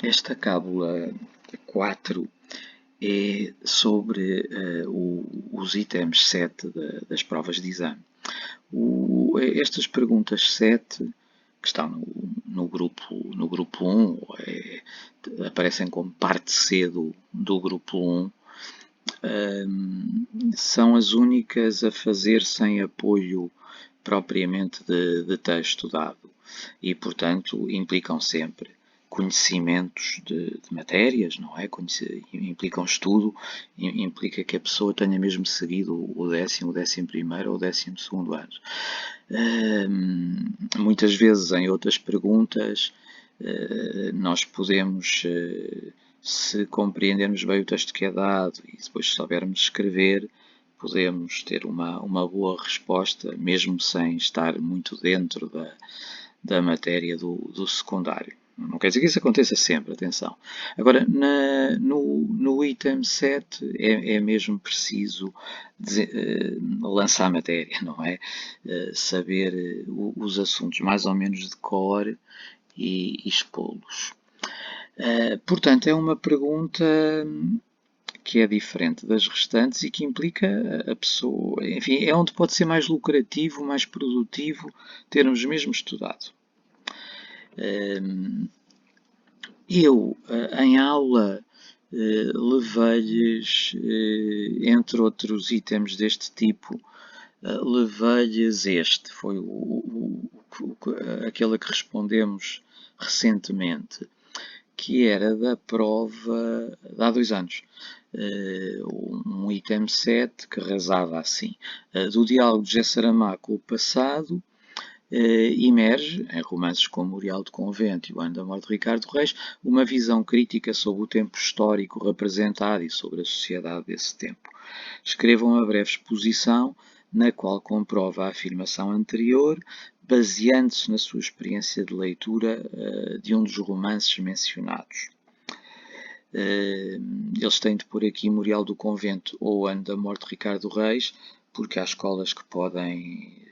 Esta cábula 4 é sobre os itens 7 das provas de exame. Estas perguntas 7, que estão no grupo 1, aparecem como parte C do grupo 1, são as únicas a fazer sem apoio propriamente de texto dado e, portanto, implicam sempre conhecimentos de matérias, não é? Implicam estudo, implica que a pessoa tenha mesmo seguido o 10º, o 11º ou o 12º ano. Muitas vezes em outras perguntas nós podemos, se compreendermos bem o texto que é dado e depois soubermos escrever, podemos ter uma boa resposta, mesmo sem estar muito dentro da matéria do secundário. Não quer dizer que isso aconteça sempre, atenção. Agora, no item 7 é mesmo preciso lançar matéria, não é? Saber os assuntos mais ou menos de cor e expô-los. Portanto, é uma pergunta que é diferente das restantes e que implica a pessoa, enfim, é onde pode ser mais lucrativo, mais produtivo termos mesmo estudado. Eu, em aula, levei-lhes, entre outros itens deste tipo, levei-lhes este, foi aquele a que respondemos recentemente, que era da prova de há 2 anos. Um item 7 que rezava assim: do diálogo de José Saramago com o passado, emerge, em romances como Memorial de Convento e O Ano da Morte de Ricardo Reis, uma visão crítica sobre o tempo histórico representado e sobre a sociedade desse tempo. Escreva uma breve exposição na qual comprova a afirmação anterior, baseando-se na sua experiência de leitura de um dos romances mencionados. Eles têm de pôr aqui Memorial do Convento ou O Ano da Morte de Ricardo Reis, porque há escolas que podem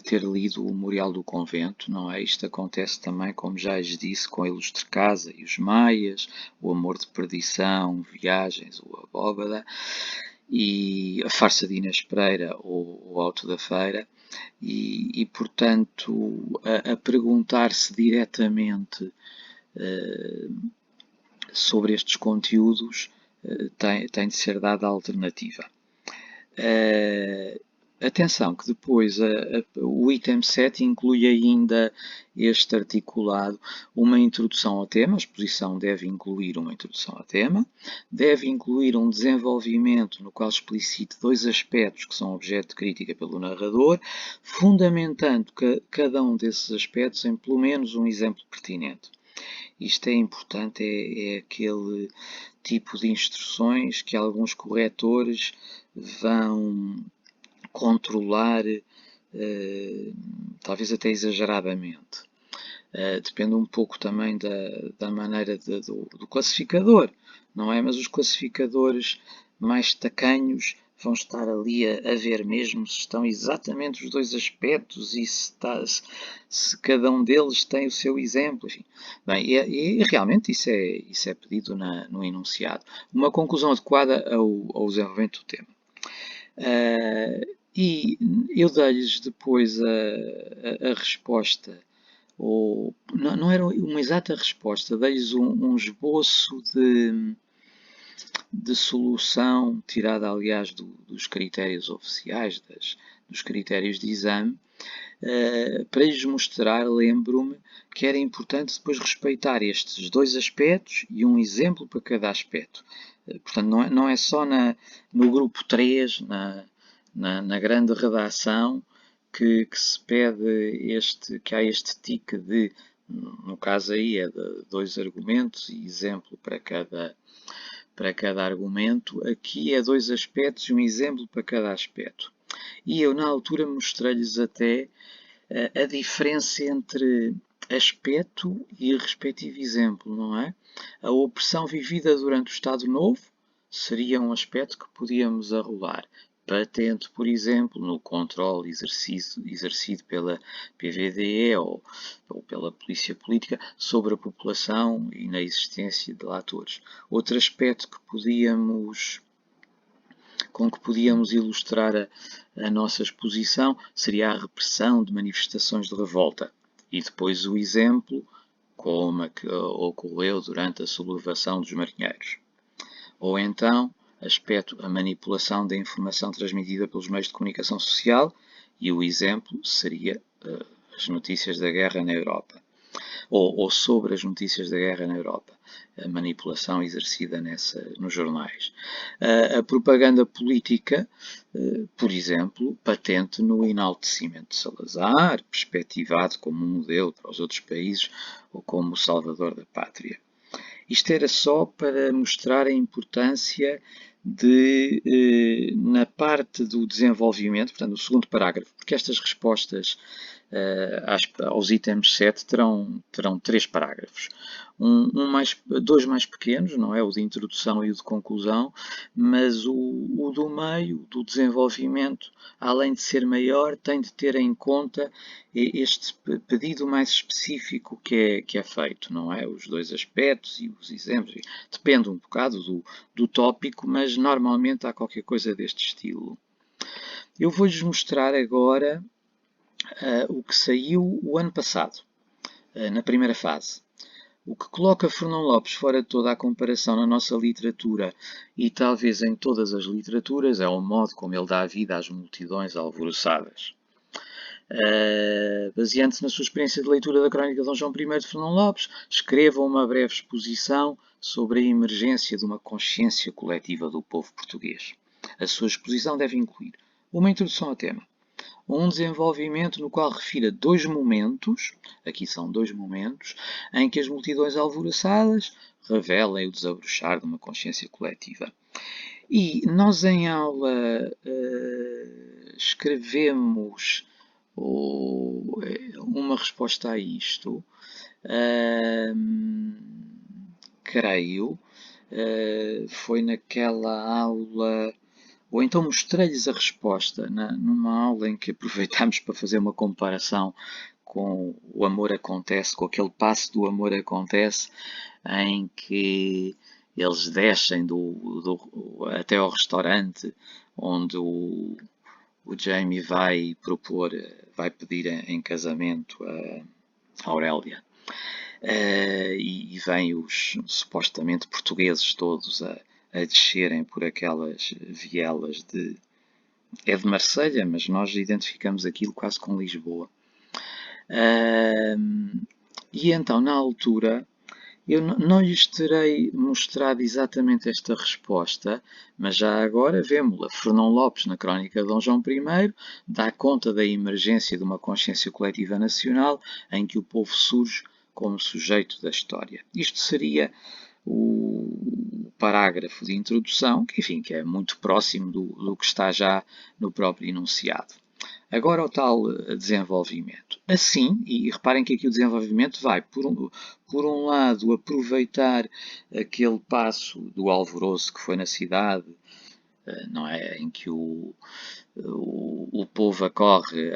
ter lido o Memorial do Convento, não é? Isto acontece também, como já lhes disse, com a Ilustre Casa e os Maias, o Amor de Perdição, Viagens, o Abóbada, e a Farsa de Inês Pereira ou o Auto da Feira, e portanto, a perguntar-se diretamente sobre estes conteúdos tem de ser dada a alternativa. Atenção que depois o item 7 inclui ainda este articulado, uma introdução ao tema, a exposição deve incluir uma introdução ao tema, deve incluir um desenvolvimento no qual explicite 2 aspectos que são objeto de crítica pelo narrador, fundamentando cada um desses aspectos em pelo menos um exemplo pertinente. Isto é importante, é aquele tipo de instruções que alguns corretores vão controlar, talvez até exageradamente. Depende um pouco também da maneira do classificador, não é? Mas os classificadores mais tacanhos vão estar ali a ver mesmo se estão exatamente os 2 aspectos e se cada um deles tem o seu exemplo. Enfim. Bem, e realmente isso é pedido no enunciado. Uma conclusão adequada ao desenvolvimento do tema. E eu dei-lhes depois a resposta, ou não era uma exata resposta, dei-lhes um esboço de solução tirada, aliás, dos critérios oficiais, dos critérios de exame, para lhes mostrar, lembro-me, que era importante depois respeitar estes 2 aspectos e um exemplo para cada aspecto. Portanto, não é só no grupo 3, na grande redação, que se pede que há este tique de, no caso aí é de 2 argumentos e exemplo para cada argumento. Aqui é 2 aspectos e um exemplo para cada aspecto. E eu na altura mostrei-lhes até a diferença entre aspecto e respectivo exemplo, não é? A opressão vivida durante o Estado Novo seria um aspecto que podíamos arrolar. patente, por exemplo, no controle exercido pela PVDE ou pela Polícia Política sobre a população e na existência de lá todos. Outro aspecto com que podíamos ilustrar a nossa exposição seria a repressão de manifestações de revolta. E depois o exemplo, como a que ocorreu durante a sublevação dos marinheiros. Ou então, a manipulação da informação transmitida pelos meios de comunicação social, e o exemplo seria as notícias da guerra na Europa. Ou sobre as notícias da guerra na Europa, a manipulação exercida nos jornais. A propaganda política, por exemplo, patente no enaltecimento de Salazar, perspectivado como um modelo para os outros países ou como o salvador da pátria. Isto era só para mostrar a importância na parte do desenvolvimento, portanto, no segundo parágrafo, porque estas respostas aos itens 7 terão 3 parágrafos. Dois mais pequenos, não é? O de introdução e o de conclusão, mas o do meio, do desenvolvimento, além de ser maior, tem de ter em conta este pedido mais específico que é feito, não é? Os dois aspectos e os exemplos. Depende um bocado do tópico, mas normalmente há qualquer coisa deste estilo. Eu vou-lhes mostrar agora o que saiu o ano passado, na primeira fase. O que coloca Fernão Lopes fora de toda a comparação na nossa literatura e talvez em todas as literaturas é o modo como ele dá vida às multidões alvoroçadas. Baseando-se na sua experiência de leitura da Crónica de Dom João I de Fernão Lopes, escreva uma breve exposição sobre a emergência de uma consciência coletiva do povo português. A sua exposição deve incluir uma introdução ao tema, um desenvolvimento no qual refira 2 momentos, aqui são 2 momentos, em que as multidões alvoroçadas revelam o desabrochar de uma consciência coletiva. E nós em aula escrevemos uma resposta a isto, creio, foi naquela aula, ou então mostrei-lhes a resposta numa aula em que aproveitámos para fazer uma comparação com o Amor Acontece, com aquele passo do Amor Acontece, em que eles descem até ao restaurante onde o Jamie vai pedir em casamento a Aurélia. E vêm os supostamente portugueses todos a descerem por aquelas vielas é de Marselha, mas nós identificamos aquilo quase com Lisboa. E então, na altura, eu não lhes terei mostrado exatamente esta resposta, mas já agora vemos-la. Fernão Lopes, na Crónica de Dom João I, dá conta da emergência de uma consciência coletiva nacional em que o povo surge como sujeito da história. Isto seria o parágrafo de introdução, que é muito próximo do que está já no próprio enunciado. Agora o tal desenvolvimento. Assim, e reparem que aqui o desenvolvimento vai, por um lado, aproveitar aquele passo do alvoroço que foi na cidade, não é? Em que o povo acorre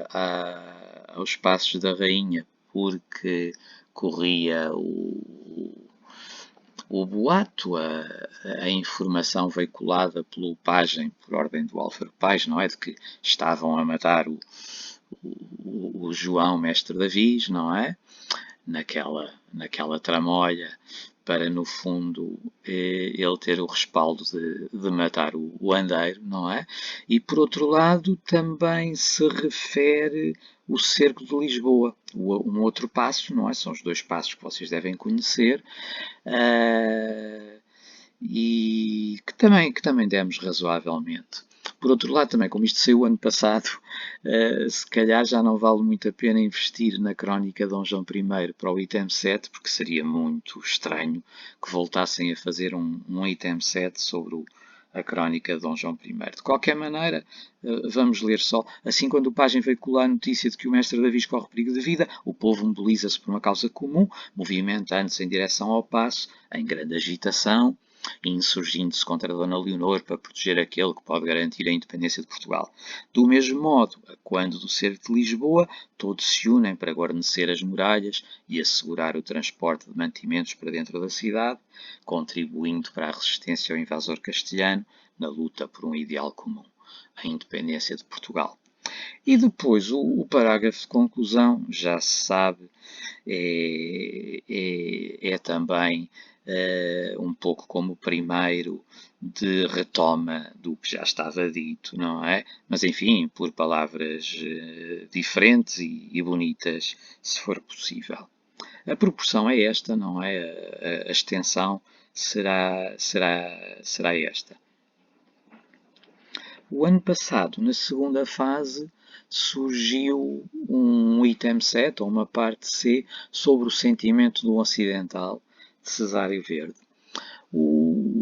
aos passos da rainha porque corria o boato, a informação veiculada pelo pajem, por ordem do Álvaro Pais, não é? De que estavam a matar o João, mestre Davis, não é? Naquela tramolha, para no fundo ele ter o respaldo de matar o Andeiro, não é? E por outro lado também se refere o cerco de Lisboa, um outro passo, não é? São os 2 passos que vocês devem conhecer e que também demos razoavelmente. Por outro lado, também, como isto saiu ano passado, se calhar já não vale muito a pena investir na Crónica de Dom João I para o item 7, porque seria muito estranho que voltassem a fazer um item 7 sobre a Crónica de Dom João I. De qualquer maneira, vamos ler só. Assim, quando o pajem veicular a notícia de que o mestre Davis corre perigo de vida, o povo mobiliza-se por uma causa comum, movimenta-se em direção ao paço, em grande agitação. insurgindo-se contra Dona Leonor para proteger aquele que pode garantir a independência de Portugal. Do mesmo modo, a quando do cerco de Lisboa, todos se unem para guarnecer as muralhas e assegurar o transporte de mantimentos para dentro da cidade, contribuindo para a resistência ao invasor castelhano na luta por um ideal comum, a independência de Portugal. E depois o parágrafo de conclusão, já se sabe, é também um pouco como o primeiro, de retoma do que já estava dito, não é? Mas enfim, por palavras diferentes e bonitas, se for possível. A proporção é esta, não é? A extensão será esta. O ano passado, na segunda fase, surgiu um item 7, ou uma parte C, sobre o sentimento do ocidental, de Cesário Verde.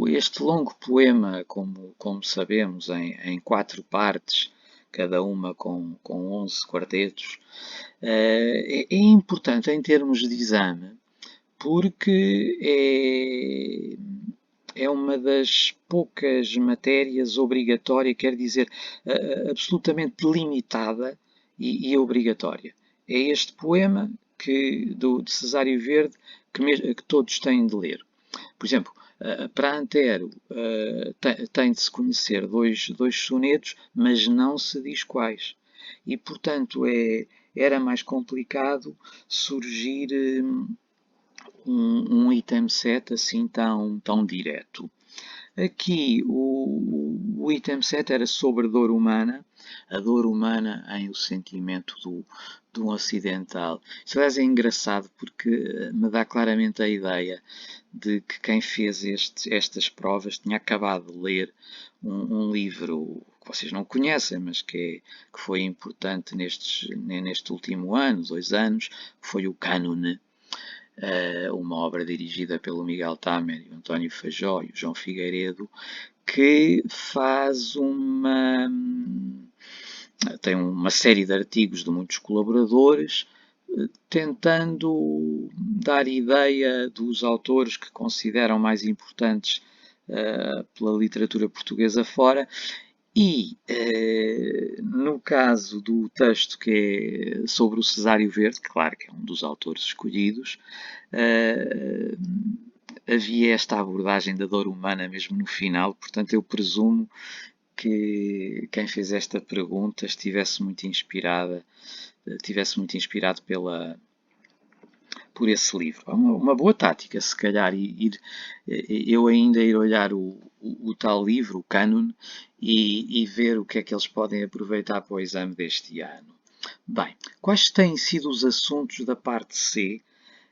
Este longo poema, como sabemos, em 4 partes, cada uma com 11 quartetos, é importante em termos de exame, porque é uma das poucas matérias obrigatórias, quer dizer, absolutamente delimitada e obrigatória. É este poema de Cesário Verde que todos têm de ler. Por exemplo, para Antero tem de se conhecer dois sonetos, mas não se diz quais. E, portanto, era mais complicado surgir um item 7 assim tão direto. Aqui o item 7 era sobre a dor humana em o sentimento de um ocidental. Isso, aliás, é engraçado porque me dá claramente a ideia de que quem fez estas provas tinha acabado de ler um livro que vocês não conhecem, mas que foi importante neste último ano, 2 anos, que foi o Cânone, uma obra dirigida pelo Miguel Tamer, o António Fajó e o João Figueiredo, que tem uma série de artigos de muitos colaboradores, tentando dar ideia dos autores que consideram mais importantes pela literatura portuguesa fora. E, no caso do texto que é sobre o Cesário Verde, claro que é um dos autores escolhidos, havia esta abordagem da dor humana mesmo no final, portanto eu presumo que quem fez esta pergunta estivesse muito inspirado por esse livro. É uma boa tática, se calhar, eu ainda ir olhar o tal livro, o Cânone, e ver o que é que eles podem aproveitar para o exame deste ano. Bem, quais têm sido os assuntos da parte C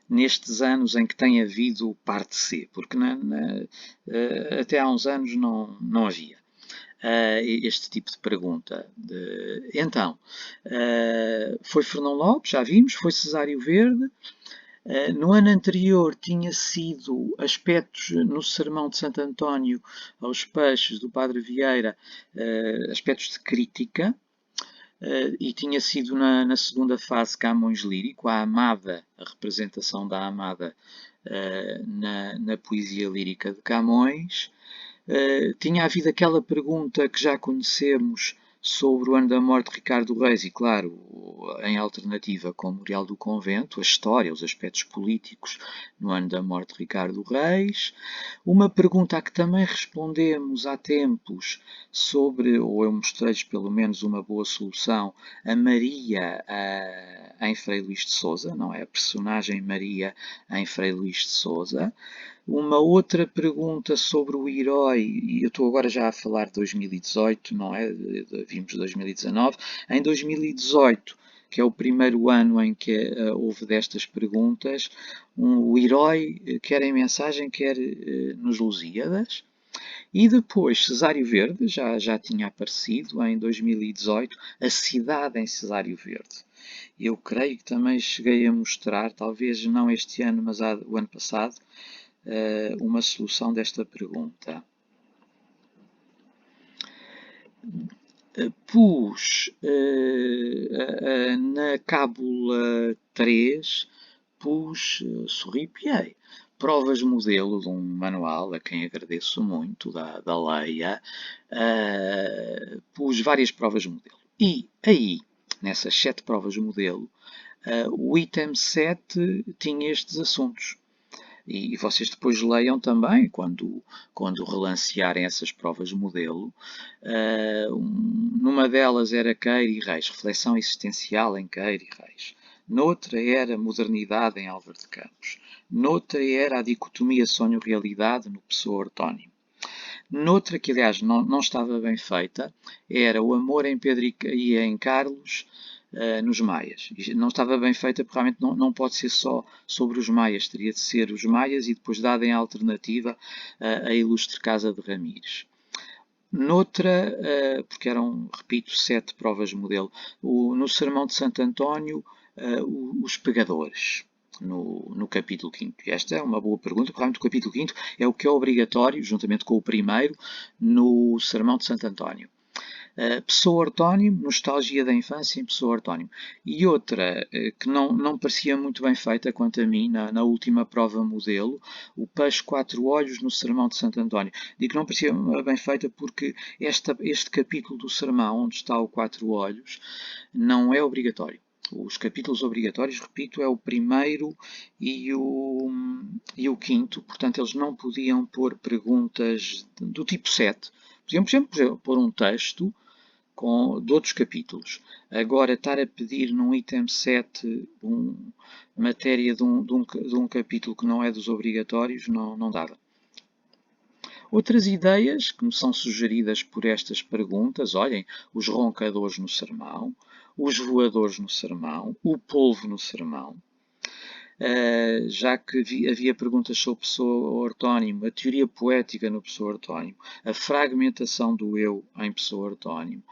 nestes anos em que tem havido parte C? Porque até há uns anos não havia este tipo de pergunta. Então, foi Fernão Lopes, já vimos, foi Cesário Verde. No ano anterior tinha sido aspectos no Sermão de Santo António aos Peixes do Padre Vieira, aspectos de crítica, e tinha sido na segunda fase Camões lírico, a Amada, a representação da Amada na poesia lírica de Camões. Tinha havido aquela pergunta que já conhecemos sobre o ano da morte de Ricardo Reis e, claro, em alternativa com o Memorial do Convento, a história, os aspectos políticos no ano da morte de Ricardo Reis. Uma pergunta a que também respondemos há tempos sobre, ou eu mostrei-lhes pelo menos uma boa solução, a Maria em Frei Luís de Sousa, não é? A personagem Maria em Frei Luís de Sousa. Uma outra pergunta sobre o herói, e eu estou agora já a falar de 2018, não é? Vimos 2019. Em 2018, que é o primeiro ano em que houve destas perguntas, o herói, quer em mensagem, quer nos Lusíadas. E depois, Cesário Verde, já tinha aparecido em 2018, a cidade em Cesário Verde. Eu creio que também cheguei a mostrar, talvez não este ano, mas o ano passado, uma solução desta pergunta. Pus na cábula 3, sorripiei, provas modelo de um manual, a quem agradeço muito, da Leia, pus várias provas modelo. E aí, nessas 7 provas modelo, o item 7 tinha estes assuntos. E vocês depois leiam também, quando relancearem essas provas modelo. Numa delas era Queiro e Reis, reflexão existencial em Queiro e Reis. Noutra era modernidade em Álvaro de Campos. Noutra era a dicotomia sonho-realidade no Pessoa-Ortónimo. Noutra, que aliás não estava bem feita, era o amor em Pedro e em Carlos nos Maias. E não estava bem feita porque realmente não pode ser só sobre os Maias, teria de ser os Maias e depois dada em alternativa a ilustre Casa de Ramires. Noutra, porque eram, repito, 7 provas modelo, no Sermão de Santo António, os pegadores. No capítulo 5. Esta é uma boa pergunta, porque realmente o capítulo 5 é o que é obrigatório, juntamente com o primeiro, no Sermão de Santo António. Pessoa ortónimo, nostalgia da infância em pessoa ortónimo. E outra que não parecia muito bem feita quanto a mim, na última prova modelo, o peixe 4 olhos no Sermão de Santo António. Digo que não parecia bem feita porque este capítulo do sermão, onde está o 4 olhos, não é obrigatório. Os capítulos obrigatórios, repito, é o primeiro e o quinto, portanto eles não podiam pôr perguntas do tipo 7. Podiam, por exemplo, pôr um texto de outros capítulos. Agora, estar a pedir num item 7 matéria de um capítulo que não é dos obrigatórios, não dava. Outras ideias que me são sugeridas por estas perguntas, olhem, os roncadores no sermão, os voadores no sermão, o polvo no sermão, já que havia perguntas sobre pessoa ortónimo, a teoria poética no pessoa ortónimo, a fragmentação do eu em pessoa ortónimo,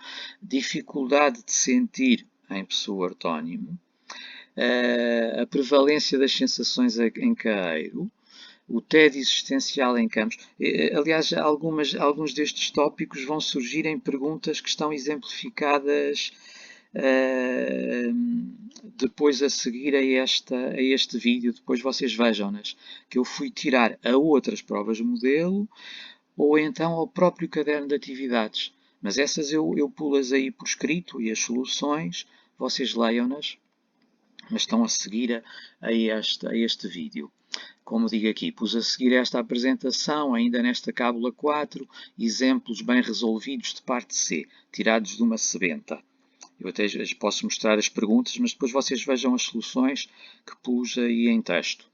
dificuldade de sentir em pessoa ortónimo, a prevalência das sensações em Caeiro, o tédio existencial em Campos. Aliás, alguns destes tópicos vão surgir em perguntas que estão exemplificadas depois a seguir a este vídeo. Depois vocês vejam-nas, que eu fui tirar a outras provas modelo ou então ao próprio caderno de atividades. Mas essas eu pulo-as aí por escrito e as soluções, vocês leiam-nas, mas estão a seguir a este vídeo. Como digo aqui, pus a seguir esta apresentação, ainda nesta cábula 4, exemplos bem resolvidos de parte C, tirados de uma sebenta. Eu até posso mostrar as perguntas, mas depois vocês vejam as soluções que pus aí em texto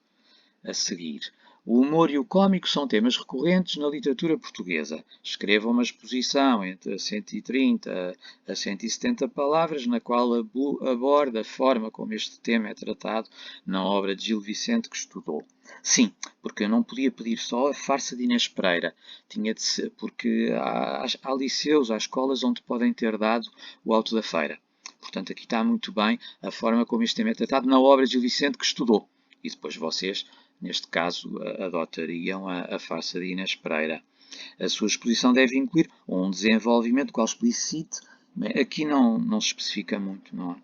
a seguir. O humor e o cómico são temas recorrentes na literatura portuguesa. Escreva uma exposição entre 130 a 170 palavras, na qual aborda a forma como este tema é tratado na obra de Gil Vicente que estudou. Sim, porque eu não podia pedir só a farsa de Inês Pereira. Tinha de ser, porque há liceus, há escolas onde podem ter dado o Auto da Feira. Portanto, aqui está muito bem a forma como este tema é tratado na obra de Gil Vicente que estudou. E depois vocês, neste caso, adotariam a farsa de Inês Pereira. A sua exposição deve incluir um desenvolvimento qual explicite. Aqui não se especifica muito, não é?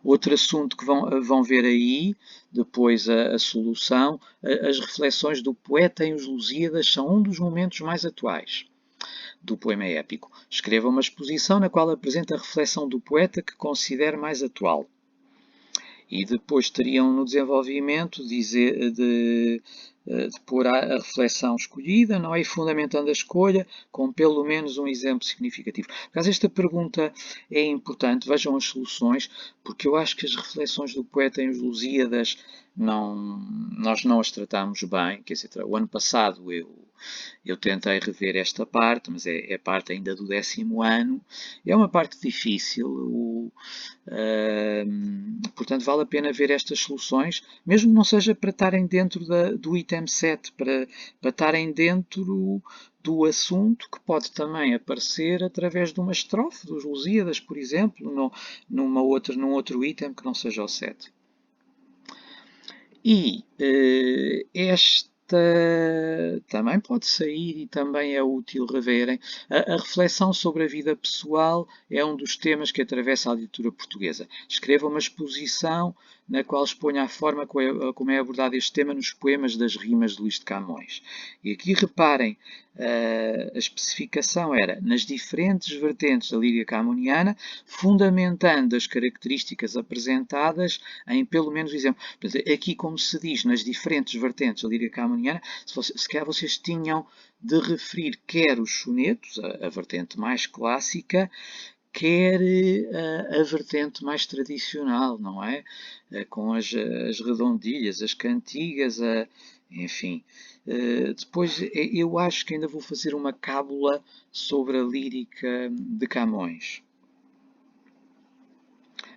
Outro assunto que vão ver aí, depois a solução, as reflexões do poeta em Os Lusíadas são um dos momentos mais atuais do poema épico. Escreva uma exposição na qual apresenta a reflexão do poeta que considera mais atual. E depois teriam no desenvolvimento de pôr a reflexão escolhida, não é? E fundamentando a escolha com pelo menos um exemplo significativo. Por acaso esta pergunta é importante, vejam as soluções, porque eu acho que as reflexões do poeta em Os Lusíadas nós não as tratamos bem. Quer dizer, o ano passado eu tentei rever esta parte, mas é parte ainda do 10º ano. É uma parte difícil, portanto vale a pena ver estas soluções, mesmo que não seja para estarem dentro do item 7, para estarem dentro do assunto que pode também aparecer através de uma estrofe dos Lusíadas, por exemplo, num outro item que não seja o 7. E esta também pode sair e também é útil reverem. A reflexão sobre a vida pessoal é um dos temas que atravessa a literatura portuguesa. Escreva uma exposição na qual exponha a forma como é abordado este tema nos poemas das rimas de Luís de Camões. E aqui reparem, a especificação era nas diferentes vertentes da lírica camoniana, fundamentando as características apresentadas em pelo menos exemplo. Aqui, como se diz, nas diferentes vertentes da lírica camoniana, se calhar vocês tinham de referir quer os sonetos, a vertente mais clássica, quer a vertente mais tradicional, não é? Com as redondilhas, as cantigas, enfim. Depois eu acho que ainda vou fazer uma cábula sobre a lírica de Camões.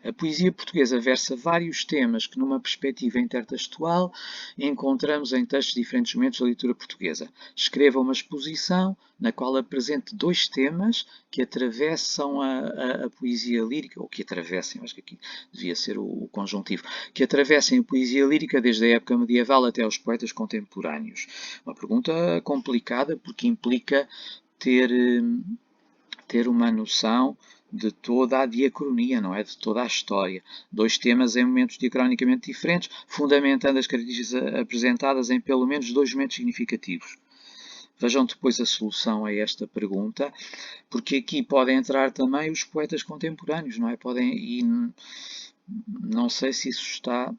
A poesia portuguesa versa vários temas que, numa perspectiva intertextual, encontramos em textos de diferentes momentos da literatura portuguesa. Escreva uma exposição na qual apresente dois temas que atravessam a poesia lírica, ou que atravessem, acho que aqui devia ser o conjuntivo, que atravessem a poesia lírica desde a época medieval até aos poetas contemporâneos. Uma pergunta complicada porque implica ter uma noção de toda a diacronia, não é? De toda a história. Dois temas em momentos diacronicamente diferentes, fundamentando as características apresentadas em pelo menos dois momentos significativos. Vejam depois a solução a esta pergunta, porque aqui podem entrar também os poetas contemporâneos, não é? E não sei se isso está.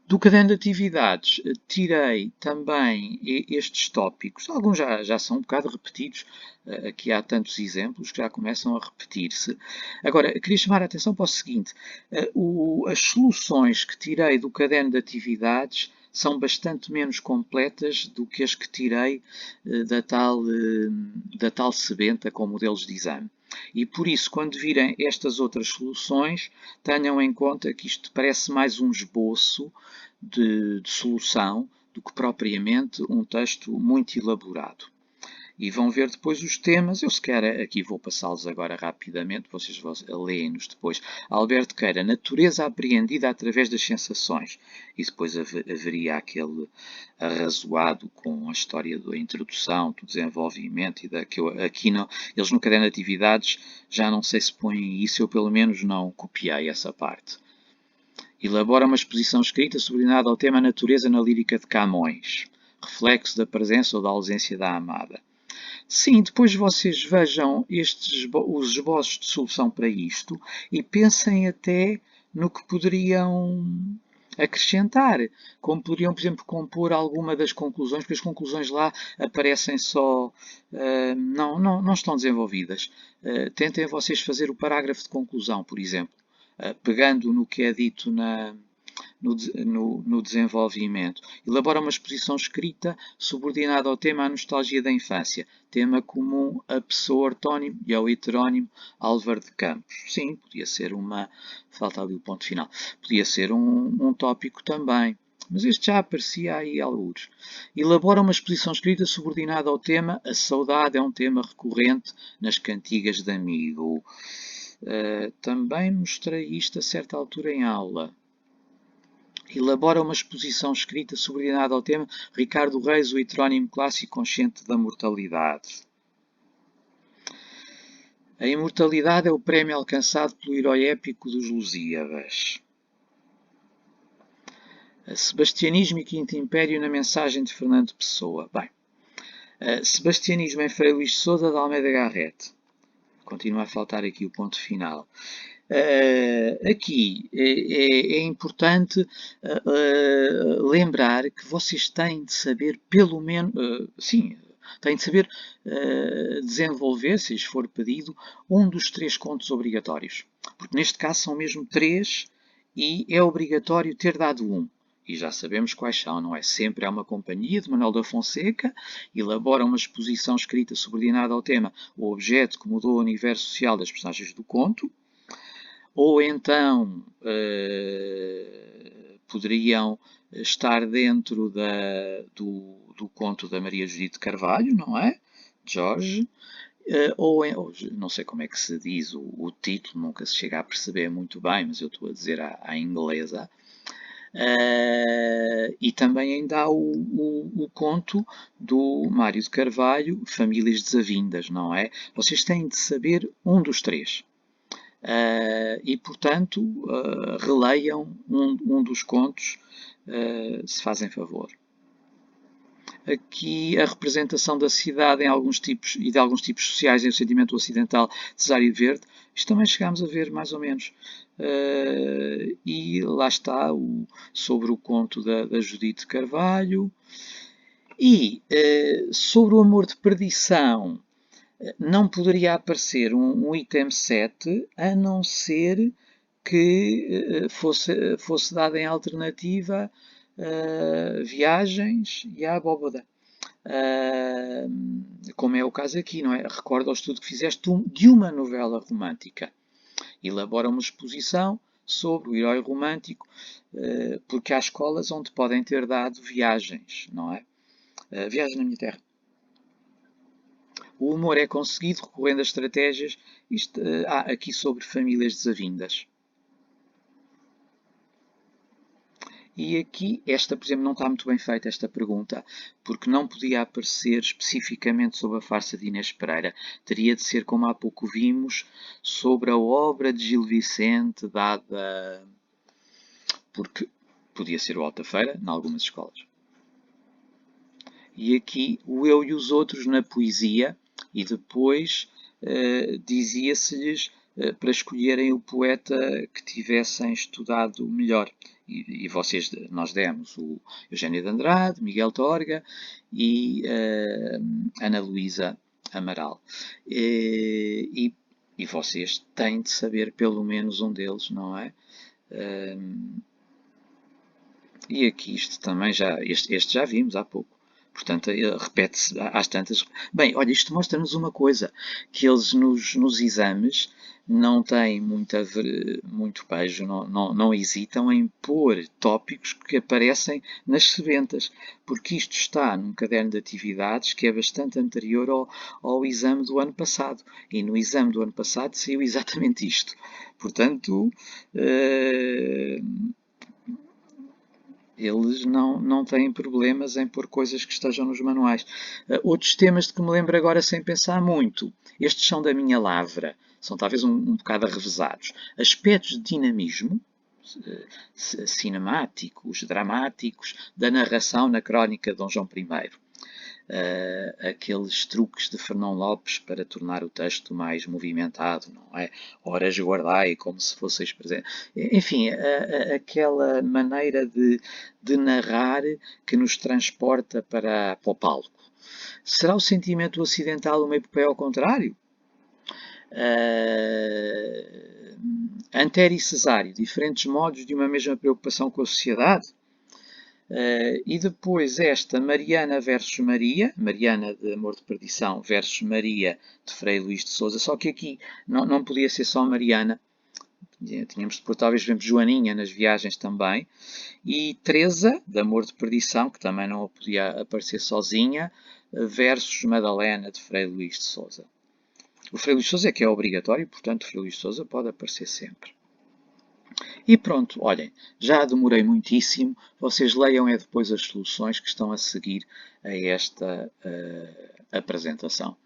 Do caderno de atividades, tirei também estes tópicos. Alguns já são um bocado repetidos. Aqui há tantos exemplos que já começam a repetir-se. Agora, queria chamar a atenção para o seguinte. As soluções que tirei do caderno de atividades são bastante menos completas do que as que tirei da tal sebenta com modelos de exame. E por isso, quando virem estas outras soluções, tenham em conta que isto parece mais um esboço de solução do que propriamente um texto muito elaborado. E vão ver depois os temas. Eu sequer aqui vou passá-los agora rapidamente, vocês leem-nos depois. Alberto Queira, natureza apreendida através das sensações. E depois haveria aquele arrazoado com a história da introdução, do desenvolvimento e aqui não, eles no caderno de atividades já não sei se põem isso, eu pelo menos não copiei essa parte. Elabora uma exposição escrita subordinada ao tema natureza na lírica de Camões, reflexo da presença ou da ausência da amada. Sim, depois vocês vejam os esboços de solução para isto e pensem até no que poderiam acrescentar, como poderiam, por exemplo, compor alguma das conclusões, porque as conclusões lá aparecem só, não estão desenvolvidas. Tentem vocês fazer o parágrafo de conclusão, por exemplo, pegando no que é dito no desenvolvimento. Elabora uma exposição escrita subordinada ao tema a nostalgia da infância, tema comum a pessoa ortónimo e ao heterónimo Álvaro de Campos. Sim, podia ser falta ali o ponto final. Podia ser um tópico também. Mas este já aparecia aí alguns. Elabora uma exposição escrita subordinada ao tema a saudade é um tema recorrente nas cantigas de amigo. Também mostrei isto a certa altura em aula. Elabora uma exposição escrita subordinada ao tema Ricardo Reis, o heterónimo clássico consciente da mortalidade. A imortalidade é o prémio alcançado pelo herói épico dos Lusíadas. Sebastianismo e Quinto Império na mensagem de Fernando Pessoa. Bem, Sebastianismo em Frei Luís de Sousa de Almeida Garrett. Continua a faltar aqui o ponto final. Aqui é importante lembrar que vocês têm de saber, pelo menos, têm de saber desenvolver, se lhes for pedido, um dos 3 contos obrigatórios. Porque neste caso são mesmo 3 e é obrigatório ter dado um. E já sabemos quais são, não é? Sempre há uma companhia de Manuel da Fonseca, elabora uma exposição escrita subordinada ao tema o objeto que mudou o universo social das personagens do conto, ou então poderiam estar dentro do conto da Maria Judite Carvalho, não é? Jorge, ou não sei como é que se diz o título, nunca se chega a perceber muito bem, mas eu estou a dizer à inglesa. E também ainda há o conto do Mário de Carvalho, Famílias Desavindas, não é? Vocês têm de saber um dos 3. E, portanto, releiam um dos contos, se fazem favor. Aqui a representação da cidade em alguns tipos e de alguns tipos sociais em O Sentimento Ocidental de Cesário Verde, isto também chegámos a ver mais ou menos. E lá está sobre o conto da Judite Carvalho. E sobre o amor de perdição, não poderia aparecer um item 7 a não ser que fosse dada em alternativa viagens e a abóbada. Como é o caso aqui, não é? Recorda o estudo que fizeste de uma novela romântica. Elabora uma exposição sobre o herói romântico, porque há escolas onde podem ter dado viagens, não é? Viagem na minha terra. O humor é conseguido recorrendo a estratégias, aqui sobre famílias desavindas. E aqui, esta, por exemplo, não está muito bem feita, esta pergunta, porque não podia aparecer especificamente sobre a farsa de Inês Pereira. Teria de ser, como há pouco vimos, sobre a obra de Gil Vicente, dada... porque podia ser o Altafeira, em algumas escolas. E aqui, o eu e os outros na poesia, e depois dizia-se-lhes para escolherem o poeta que tivessem estudado melhor. E nós demos o Eugênio de Andrade, Miguel Torga e Ana Luísa Amaral. E vocês têm de saber pelo menos um deles, não é? E aqui isto também este já vimos há pouco. Portanto, repete-se às tantas. Bem, olha, isto mostra-nos uma coisa, que eles nos exames não têm muito pejo, não hesitam em pôr tópicos que aparecem nas sebentas, porque isto está num caderno de atividades que é bastante anterior ao exame do ano passado. E no exame do ano passado saiu exatamente isto. Portanto, eles não têm problemas em pôr coisas que estejam nos manuais. Outros temas de que me lembro agora sem pensar muito. Estes são da minha lavra. São talvez um bocado arrevesados. Aspectos de dinamismo cinemáticos, dramáticos, da narração na crónica de Dom João I. Aqueles truques de Fernão Lopes para tornar o texto mais movimentado, não é? Horas guardai como se fosseis presentes. Enfim, aquela maneira de narrar que nos transporta para o palco. Será o sentimento ocidental uma epopeia ao contrário? Antério e Cesário, diferentes modos de uma mesma preocupação com a sociedade? E depois esta Mariana versus Maria, Mariana de Amor de Perdição versus Maria de Frei Luís de Souza, só que aqui não podia ser só Mariana, tínhamos de pôr talvez, por exemplo, Joaninha nas viagens também, e Teresa de Amor de Perdição, que também não podia aparecer sozinha, versus Madalena de Frei Luís de Souza. O Frei Luís de Souza é que é obrigatório, portanto o Frei Luís de Souza pode aparecer sempre. E pronto, olhem, já demorei muitíssimo. Vocês leiam depois as soluções que estão a seguir a esta apresentação.